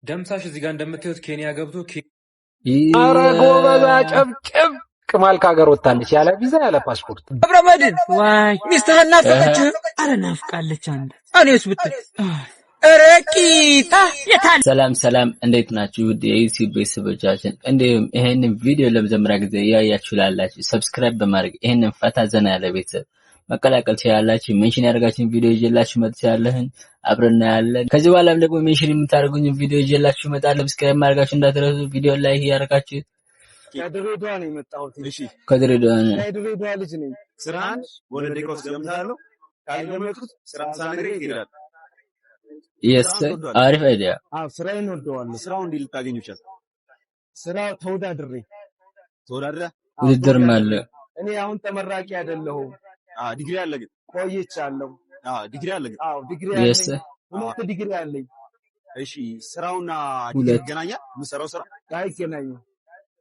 ደምሳሽ እዚህ ጋር እንደምታዩት ኬንያ ገብቶ ኧረ ጎበዝ አጨብጭብ። ቅማል ከሀገር ወጣለች ያለ ቪዛ ያለ ፓስፖርት። አብረመድን ዋይ ሚስትህን ናፈቀች? ኧረ ናፍቃለች። አንተ እኔስ ብትል ረቂታ የታል? ሰላም እንዴት ናችሁ? ውድ የዩቲዩብ ቤተሰቦቻችን እንዲሁም ይሄንን ቪዲዮ ለመጀመሪያ ጊዜ ያያችሁ ላላችሁ ሰብስክራይብ በማድረግ ይሄንን ፈታ ዘና ያለ ቤተሰብ መቀላቀል ትችላላችሁ። ሜንሽን ያደርጋችሁን ቪዲዮ ይዤላችሁ መጥቻለሁ። አብረን ያለን ከዚህ በኋላም ደግሞ ሜንሽን የምታደርጉኝ ቪዲዮ ይዤላችሁ እመጣለሁ። ሰብስክራይብ ማድረጋችሁ እንዳትረሱ። ቪዲዮ ላይክ ያደርጋችሁ። ከድሬዳዋ ነው የመጣሁት። እሺ ከድሬዳዋ ነው። ከድሬዳዋ ልጅ ነኝ። ስራን ወደ ዴኮስ ጀምራለሁ። ካልጀመርኩት ስራ ሳልነግር ይሄዳል። የስ አሪፍ አይዲያ። ስራዬን ወደዋለሁ። ስራው እንዴት ልታገኙ ይችላል? ስራው ተወዳድሬ ውድድር ማለት እኔ አሁን ተመራቂ አይደለሁም። ዲግሪ አለ ግን ቆይቻለሁ። ዲግሪ አለ ግን ዲግሪ አለ። ሁለት ዲግሪ አለኝ። እሺ ስራውና ዲግሪ ይገናኛል? የምሰራው ስራ አይገናኝም።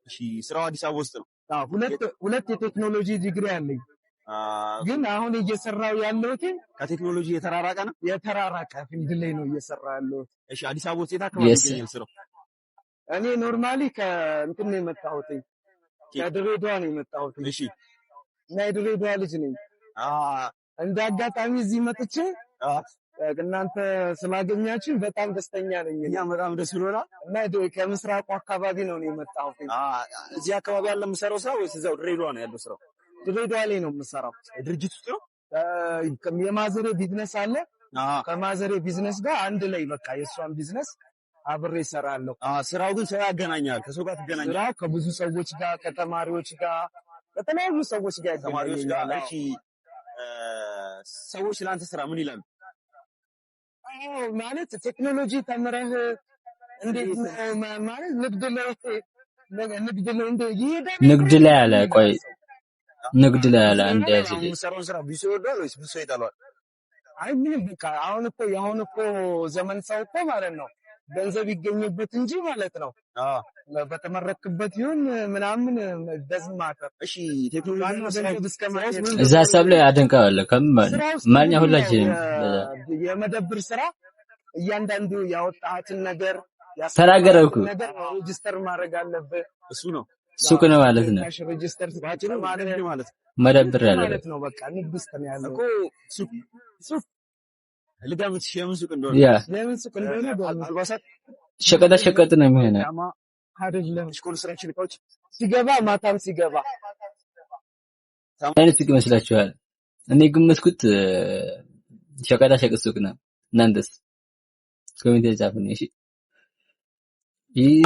እሺ ስራው አዲስ አበባ ውስጥ ነው። ሁለት የቴክኖሎጂ ዲግሪ አለኝ። ግን አሁን እየሰራው ያለሁት ከቴክኖሎጂ የተራራቀ ነው። የተራራቀ ፊልድ ላይ ነው እየሰራው ያለሁት። እሺ አዲስ አበባ ውስጥ አካባቢ ይገኛል ስራው? እኔ ኖርማሊ ከእንትን ነው የመጣሁት፣ ከድሬዳዋ ነው የመጣሁት። እሺ እና የድሬዳዋ ልጅ ነኝ። እንደ አጋጣሚ እዚህ መጥቼ እናንተ ስላገኛችሁ በጣም ደስተኛ ነኝ። እኛ በጣም ደስ ብሎናል። እና ከምስራቁ አካባቢ ነው የመጣሁት። እዚህ አካባቢ ያለ የምሰራው ስራ ወይስ እዛው ድሬዳዋ ነው ያለው ስራው? ድሬዳዋ ላይ ነው የምሰራው። ድርጅት ውስጥ ነው። የማዘሬ ቢዝነስ አለ። ከማዘሬ ቢዝነስ ጋር አንድ ላይ በቃ የእሷን ቢዝነስ አብሬ እሰራለሁ። ስራው ግን ሰው ያገናኛል። ከሰው ጋር ትገናኛለህ? ስራው ከብዙ ሰዎች ጋር፣ ከተማሪዎች ጋር፣ ከተለያዩ ሰዎች ጋር ያገናኛል። እሺ ሰዎች ለአንተ ስራ ምን ይላሉ? ማለት ቴክኖሎጂ ተምረህ እንዴት ማለት ንግድ ላይ ንግድ ላይ አለ። ቆይ ንግድ ላይ አለ። አንድ ያዝ ሰራው ስራ ቢሶ ይወዳል ወይስ ቢሶ ይጣላል? አይ ምንም በቃ አሁን እኮ ዘመን ሰው እኮ ማለት ነው ገንዘብ ይገኝበት እንጂ ማለት ነው። በተመረክበት ይሁን ምናምን ደዝማተር። እሺ ቴክኖሎጂ እዛ ሀሳብ ላይ አደንቃለሁ። ከማኛ ሁላችንም የመደብር ስራ እያንዳንዱ ያወጣሃትን ነገር ተናገረኩ ነገር ሬጂስተር ማድረግ አለብህ። እሱ ነው ሱቅ ነው ማለት ነው። ሬጂስተር ባጭሩ ማለት መደብር ማለት ነው። በቃ ንግድ ውስጥ ነው ያለው እኮ ሱቅ ልጋምት ሸምሱ እንደሆነ ለምን ሱቅ እንደሆነ አልባሳት ሸቀጣ ነው የሚሆነው አይደለም። ኮንስትራክሽን እቃዎች ሲገባ ማታም ሲገባ አይነት ሱቅ ይመስላችኋል? እኔ ግምትኩት ሸቀጣ ሱቅ ነው። እናንተስ ኮሜንት ጻፉልኝ። እሺ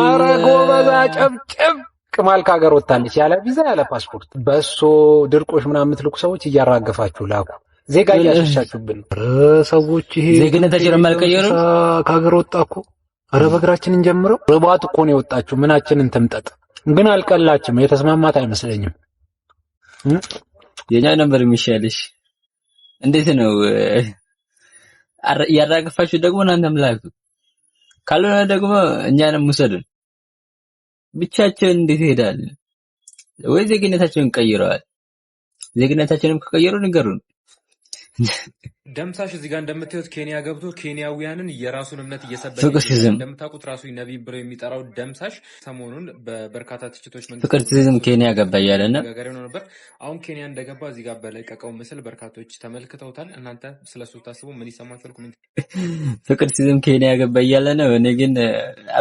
ኧረ ጎበዝ አጨብጭብ። ቅማል ከሀገር ወጣለች ያለ ቪዛ ያለ ፓስፖርት። በሶ ድርቆሽ ምናምን የምትልኩ ሰዎች እያራገፋችሁ ላኩ። ዜጋ እያሸሻችሁብን ሰዎች። ይሄ ዜግነታችንን ማልቀየሩ ከሀገር ወጣ እኮ። ኧረ በእግራችን እንጀምረው። ርባት እኮ ነው የወጣችሁ። ምናችንን ትምጠጥ ግን አልቀላችም። የተስማማት አይመስለኝም። የኛ ነበር የሚሻልሽ። እንዴት ነው ያራገፋችሁ? ደግሞ እናንተም ላኩ። ካልሆነ ደግሞ እኛንም ውሰዱን። ብቻቸውን እንዴት ይሄዳል? ወይ ዜግነታቸውን ቀይረዋል። ዜግነታቸውንም ከቀየሩ ንገሩን። ደምሳሽ እዚህ ጋር እንደምታዩት ኬንያ ገብቶ ኬንያውያንን የራሱን እምነት እየሰበከ እንደምታውቁት ራሱ ነብይ ብሎ የሚጠራው ደምሳሽ ሰሞኑን በበርካታ ትችቶች ፍቅርቲዝም ኬንያ ገባ እያለ ነበር። አሁን ኬንያ እንደገባ እዚህ ጋር በለቀቀው ምስል በርካቶች ተመልክተውታል። እናንተ ስለሱ ታስቡ ምን ይሰማችኋል? ኮሜንት። ፍቅርቲዝም ኬንያ ገባ እያለ ነው። እኔ ግን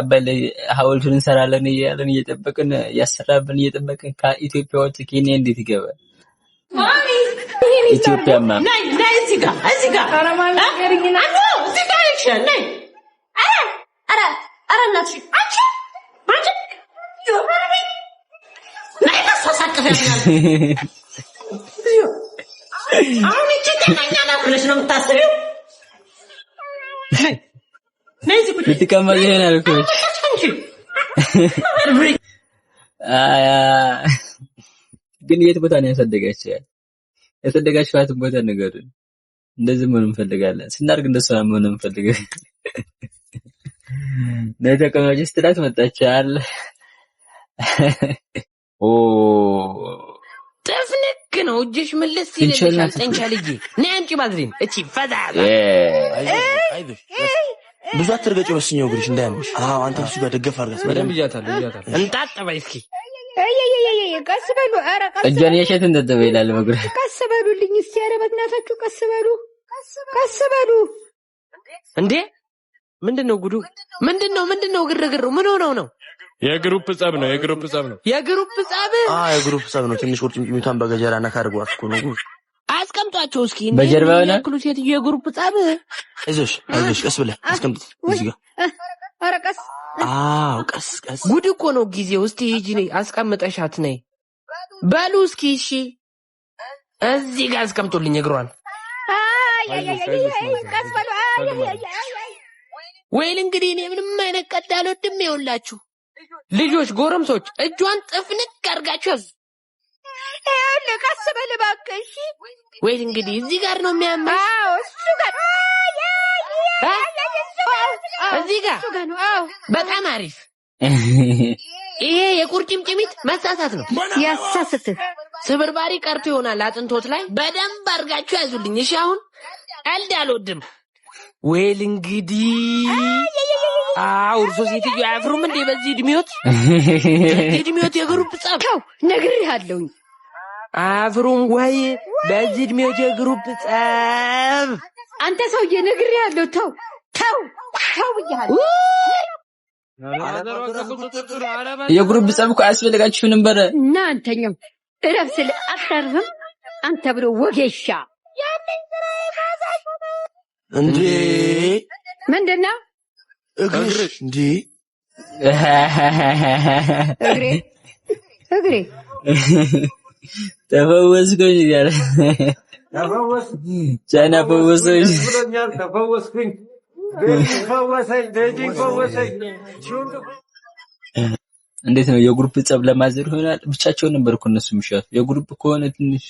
አባይ ላይ ሐውልቱን እንሰራለን እያለን እየጠበቅን ያሰራብን እየጠበቅን ከኢትዮጵያ ወጥ ኬንያ እንዴት ይገባል? ኢትዮጵያማ ነይ እዚህ ጋር አረማን ነገርኝና እዚህ ጋር ይሻል። ነይ አረ እናትሽ አንቺ ነይ ተሳሳቀፈኛል። አሁን እቺ ተኛኛ ናብለሽ ነው የምታስቢው? ነይ እዚህ ቁጭ ትቀመጥ ይሄናል እኮ ግን የት ቦታ ነው ያሳደጋችሁ? የተደጋችኋትን ቦታ ንገሩን። እንደዚህ ምን እንፈልጋለን? ስናርግ እንደሷ ምን እንፈልጋለን? ለተቀማጭ ስትላት መጣቻል። ተፍነክ ነው እጅሽ መለስ ይልልሻል። ጠንቻ ልጅ ነይ አንቺ ባዝሪን እቺ ፈዛዛ ብዙ አትርገጭ በስኛው እግርሽ እንዳያምሽ። አዎ አንተ እሱ ጋር ደገፍ አድርጋት በደንብ ይያታል። እንጣጥ በይ እስኪ። ቀስ በሉ። ኧረ ቀስ እጇን የሸት እንደተበ ይላል መግረ ቀስ በሉልኝ እስቲ። ኧረ በእናታችሁ ቀስ በሉ፣ ቀስ በሉ። እንዴ ምንድነው ጉዱ? ምንድነው ግርግሩ? ምን ሆነው ነው? የግሩፕ ጸብ ነው። የግሩፕ ጸብ? የግሩፕ ጸብ ነው። ትንሽ ቁርጭምጭሚቷን በገጀራ ነካ አድርጓት እኮ ነው። አስቀምጧቸው እስኪ። በጀርባው ነው ያክሉ ሴትዮ የግሩፕ ጸብ። አይዞሽ ቀስ ብለህ አስቀምጥ እዚህ ጋር። ኧረ ቀስ። አዎ ቀስ። ጉድ እኮ ነው ጊዜው። እስቲ ሂጂ ነይ አስቀምጠሻት ነይ በሉ እስኪ። እሺ እዚህ ጋር አስቀምጡልኝ እግሯን። ቀስ በሉ። ወይል እንግዲህ እኔ ምንም አይነት ቀልድ አልወድም። ይኸውላችሁ ልጆች፣ ጎረምሶች እጇን ጥፍንቅ አድርጋችሁ ያዙ። ቀስ በል እባክህ። ወይል እንግዲህ እዚህ ጋር ነው የሚያምር። አዎ እሱ ጋር እዚህ ጋር በጣም አሪፍ። ይሄ የቁርጭምጭሚት መሳሳት ነው። ያሳስትህ ስብርባሪ ቀርቶ ይሆናል አጥንቶት ላይ። በደንብ አድርጋችሁ ያዙልኝ። እሺ አሁን ቀልድ አልወድም። ወይል እንግዲህ እርሶ ሴትዮ አያፍሩም እንዴ? በዚህ እድሜዎት የግሩፕ ጸብ ነግሬሃለሁኝ። አያፍሩም ወይ? በዚህ እድሜዎት የግሩፕ ጸብ። አንተ ሰውዬ ነግሬሃለሁ። ተው ብያለሁ። የግሩፕ ጸብ እኮ አያስፈልጋችሁም ነበር። እና አንተኛው እረፍ ስል አታርፍም አንተ ብሎ ወጌሻ እንዴ ምንድነው? እግርሽ እንዴ እግሬ ተፈወስኩኝ ያለ ቻና ፈወሰኝ ብሎኛል። ተፈወስኩኝ። ፈወሰኝ። እንዴት ነው የግሩፕ ጸብ ለማዘር ይሆናል? ብቻቸውን ነበር እኮ እነሱ የሚሻሉ። የግሩፕ ከሆነ ትንሽ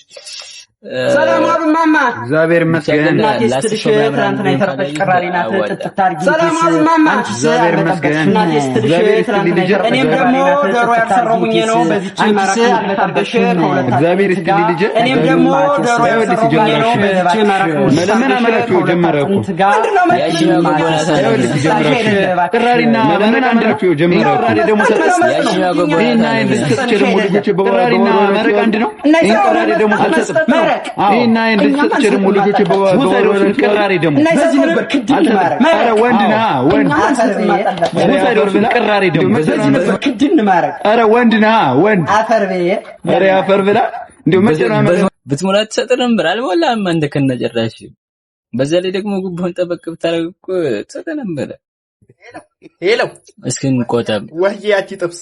ሰላም አሉ ማማ። እግዚአብሔር ይመስገን። እናቴ ስትልሽ ትናንትና የተረፈች ቅራሪ ናት። ጥጥታርጊ ሰላም አሉ ማማ። እግዚአብሔር ይመስገን። እናቴ ስትልሽ ትናንትና እኔም ደግሞ ዶሮ ያልሰራሁኝ ነው። በዚች መረቅ አልተበሽ እግዚአብሔር ይስጥልኝ ልጄ። እኔም ደግሞ ዶሮ ያልሰራሁኝ ነው። በዚች መረቅ መለመን አመራችሁ ጀመረ እኮ ቅራሪና መለመን አመራችሁ ጀመረ እኮ ደግሞ ይሄና እንደዚህ ደግሞ ልጆች ቅራሪና መረቅ አንድ ነው። ቅራሪ ደግሞ አልሰጥም። ይሄና እንደዚህ ደግሞ ልጆች በወረረ ቅራሪ ደግሞ በዚህ ነበር ክድን ማረቅ። ኧረ ወንድ ነህ ወንድ ቅራሪ ደግሞ በዚህ ነበር ክድን ማረቅ። ኧረ ወንድ ነህ ወንድ አፈር ብላ እንደው መጨረሻ ብትሞላት ትሰጥ ነበር። አልሞላም አንተ ከነጨራሽ። በዛ ላይ ደግሞ ጉቦን ጠበቅ ብታረግ እኮ ትሰጥ ነበር። ሄሎ እስኪ እንቆጠብ። ወህያቺ ጥብስ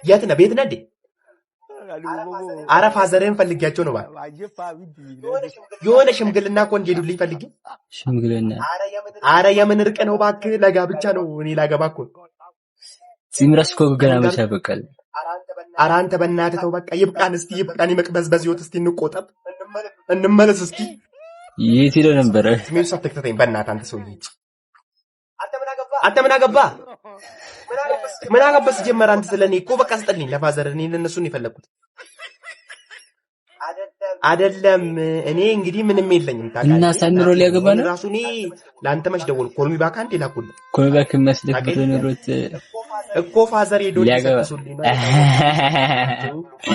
የት ነህ? ቤት ነህ እንዴ? አረፋ ዘረን ፈልጊያቸው ነው ባል የሆነ ሽምግልና እኮ እንዲሄዱልኝ ፈልጊ። ሽምግልና አረ የምን እርቅ ነው እባክህ? ለጋብቻ ነው። እኔ ላገባ እኮ ሲምራስ እኮ ገና መቻ በቀል። አረ አንተ በእናትህ ተው በቃ ይብቃን። እስቲ ይብቃን የመቅበዝበዝ ህይወት። እስቲ እንቆጠብ፣ እንመለስ። እስቲ የት ሄዶ ነበር? ስሜት ሳትከተተኝ በእናትህ አንተ ሰውዬ። አንተ ምን አገባህ? ምን አገባህ ሲጀመር? አንተ ስለኔ እኮ በቃ ስጠልኝ ለፋዘር። እኔ ለነሱን የፈለኩት አይደለም። እኔ እንግዲህ ምንም የለኝም ታውቃለህ። እና ሳምሮ ሊያገባ ነው ራሱ። እኔ ለአንተ መች ደወልኩ? ኮልሚ ባካ እንዴ ላኩልህ። ኮልሚ ባካ መስደክ ብትኖርት እኮ ፋዘር ሄዶ ሊሰጥሱልኝ ነው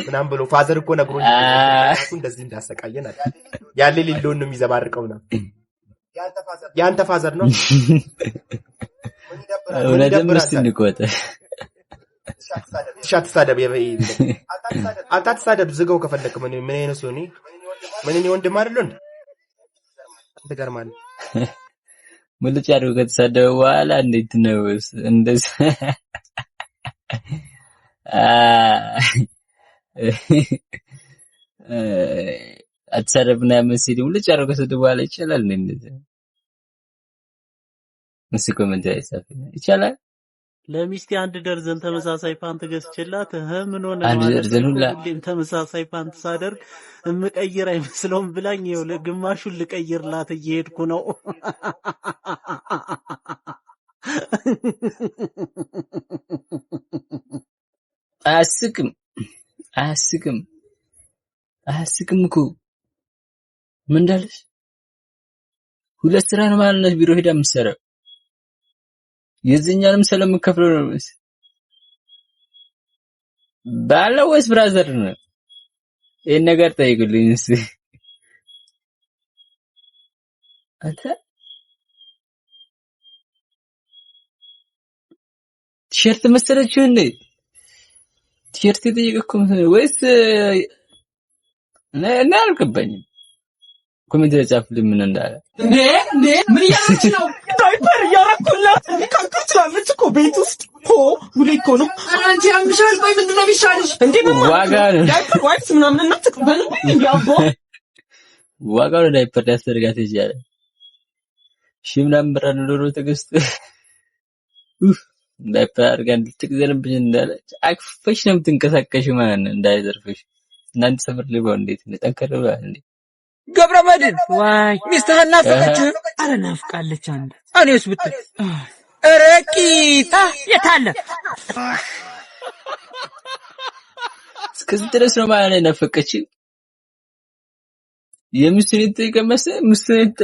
ምናምን ብሎ ፋዘር እኮ ነግሮኝ እሱ እንደዚህ እንዳሰቃየን አለ። ያለ ሊሎን ነው የሚዘባርቀው ነው። ያንተ ፋዘር ነው። ወለደም እስቲ አትሳደብ። አትሳደብ። ዝጋው ከፈለክ። ምን አይነት ሰው ነኝ? ምን እኔ ወንድም አይደለሁ እንዴ? ትገርማለህ። ሙልጭ አድርጎ ከተሳደበ በኋላ እንዴት ነው እንደዚህ? አትሳደብና መስጊድ ሙልጭ አድርጎ ከተሳደበ በኋላ ይቻላል እንዴ? እንደዚህ እሱ ኮሜንት አይጻፍ ይቻላል። ለሚስቴ አንድ ደርዘን ተመሳሳይ ፓንት ገዝቼላት ምን ሆነ አንድ ደርዘን ሁላ ተመሳሳይ ፓንት ሳደርግ እምቀይር አይመስለውም ብላኝ ይኸው ለግማሹን ልቀይርላት እየሄድኩ ነው። አያስቅም እኮ ምን እንዳለሽ ሁለት ስራ ነው ማለት ነው ቢሮ ሄዳ የምትሰራው የዚህኛንም ስለምከፍለው ነው ባለ ወይስ ብራዘር ነው? ይሄን ነገር ጠይቁልኝ እስቲ። አታ ቲሸርት መሰለችው እንዴ? ቲሸርት የጠየቀው ወይስ እኔ አልገባኝም። ኮሜንት ላይ ጻፉልኝ ምን እንዳለ። እንዴ ምን እያደረግሽ ነው? ዳይፐር እያደረኩላት ካካችላለች እኮ ቤት ውስጥ ጉሌ እኮ ነው። አንቺ ያምሻል። ቆይ ምንድን ነው የሚሻልሽ? እንዴ ዋጋ ነው ዳይፐር ዋይፕስ ምናምን እና ተቀበል ያቦ ዋጋው ነው ዳይፐር ያስደርጋት ይችላል። ምናምን ብር ዶሮ ተገዝቶ ዳይፐር አድርጋ እንድትገዘረብሽ እንዳለች አክፈሽ ነው የምትንቀሳቀሽው ማለት ነው እንዳይዘርፍሽ። እናንተ ሰፈር ላይ ባው እንዴት ነው ጠንከር ብሏል እንዴ? ገብረ መድን ዋይ ሚስትህን ናፈቀችህ? አረ ናፍቃለች። አንድ እኔስ ብትል ረቂታ የታለ እስከዚህ ድረስ ነው ማለት ነው ናፈቀችኝ። የምስሪት ከመሰ ምስሪት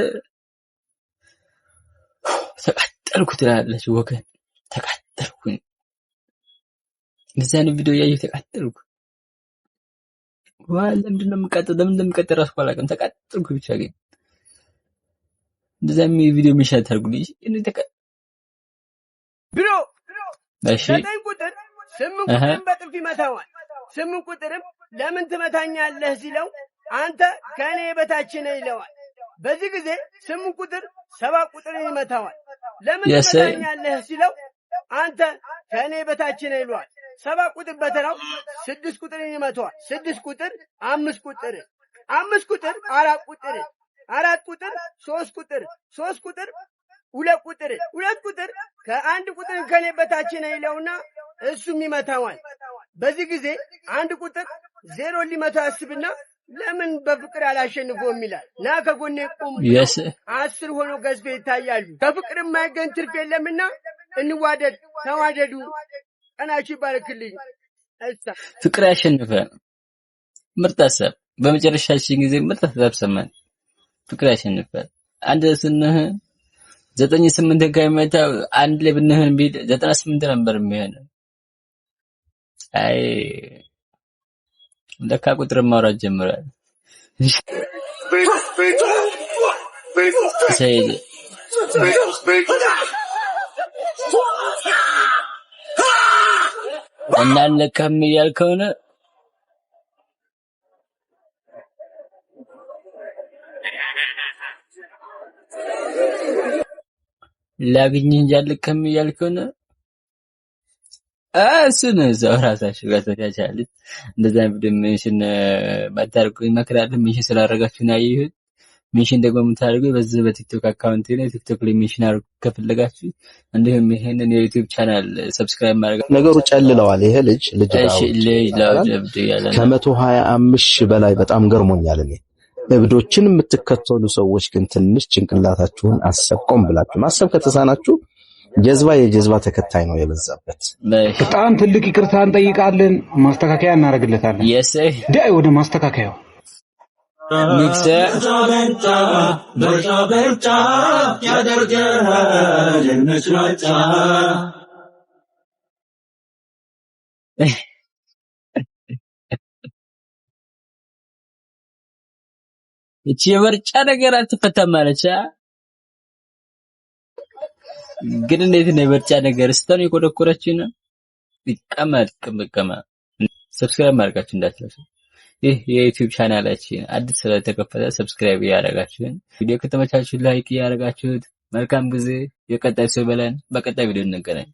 ተቃጠልኩ ትላለች ወገን ተቃጠልኩኝ። እዛን ቪዲዮ ያየሁ ተቃጠልኩ። ለምንድን ነው የምቀጥለው? ለምን እንደምቀጥል እራሱ አላውቅም። ተቃጠልኩ ብቻ ግን እንደዛም ቪዲዮ ምሽት አድርጉልኝ እኔ ብሎ እሺ 9 ቁጥር 8 ቁጥርን በጥፊ መታዋል። 8 ቁጥርም ለምን ትመታኛለህ ሲለው አንተ ከኔ በታች ነህ ይለዋል። በዚህ ጊዜ 8 ቁጥር 7 ቁጥርን ይመታዋል። ለምን ትመታኛለህ ሲለው አንተ ከኔ በታች ነህ ይለዋል። 7 ቁጥር በተራው 6 ቁጥርን ይመታዋል። 6 ቁጥር 5 ቁጥር 5 ቁጥር 4 ቁጥር 4 ቁጥር 3 ቁጥር 3 ቁጥር 2 ቁጥር 2 ቁጥር ከአንድ ቁጥር ከኔ በታች ነህ ይለውና እሱም ይመታዋል። በዚህ ጊዜ አንድ ቁጥር 0 ሊመታው ያስብና ለምን በፍቅር አላሸንፈውም ይላል። ና ከጎኔ ቁም 10 ሆኖ ገዝቤ ይታያሉ። ከፍቅር የማይገኝ ትርፍ የለምና እንዋደድ፣ ተዋደዱ። ቀናችሁ ይባርክልኝ። ፍቅር ያሸንፈ ምርጥ ሀሳብ። በመጨረሻችን ጊዜ ምርጥ ሀሳብ ሰማን። ፍቅር ያሸንፋል። አንድ ስንህ 98 ከመታ አንድ ላይ ብንህን ቢል 98 ነበር የሚሆነው። አይ ለካ ቁጥር ማውራት ጀምሯል። ሰይድ እናንለካም እያልከው ነው። ላግኝ እንጂ አልለካም እያልከው ነው። እሱን እዛው ራሳችሁ ጋር ተቻቻሉት። እንደዛ ቪዲዮ ሜንሽን ባታርጉ ይመክራል። ሜንሽን ስላደረጋችሁ ነው ያየሁት። ሜንሽን ደግሞ የምታደርጉ በዚህ በቲክቶክ አካውንት ላይ ቲክቶክ ላይ ሜንሽን አድርጉ ከፈለጋችሁ። እንዲሁም ይሄንን የዩቲዩብ ቻናል ሰብስክራይብ ማድረግ ነገሩ ጨልለዋል። ይሄ ልጅ ከ125 በላይ በጣም ገርሞኛል። እኔ እብዶችን የምትከተሉ ሰዎች ግን ትንሽ ጭንቅላታችሁን አሰቆም ብላችሁ ማሰብ ከተሳናችሁ የጀዝባ ተከታይ ነው የበዛበት። በጣም ትልቅ ይቅርታ እንጠይቃለን። ማስተካከያ እናደርግለታለን። ዳይ ወደ ማስተካከያው ሚክስ በርጫ ያደርገሃል ነጭናጫ እቺ የበርጫ ነገር አልተፈታም ማለቻ። ግን እንዴት ነው የበርጫ ነገር ስተን የኮደኮረችን ይቀመጥ። ሰብስክራይብ ማድረጋችሁ እንዳትረሱ። ይህ የዩቲዩብ ቻናላችን አዲስ ስለተከፈተ ሰብስክራይብ ያደረጋችሁን፣ ቪዲዮ ከተመቻችሁ ላይክ ያደረጋችሁት፣ መልካም ጊዜ። የቀጣይ ሰው በለን። በቀጣይ ቪዲዮ እንገናኝ።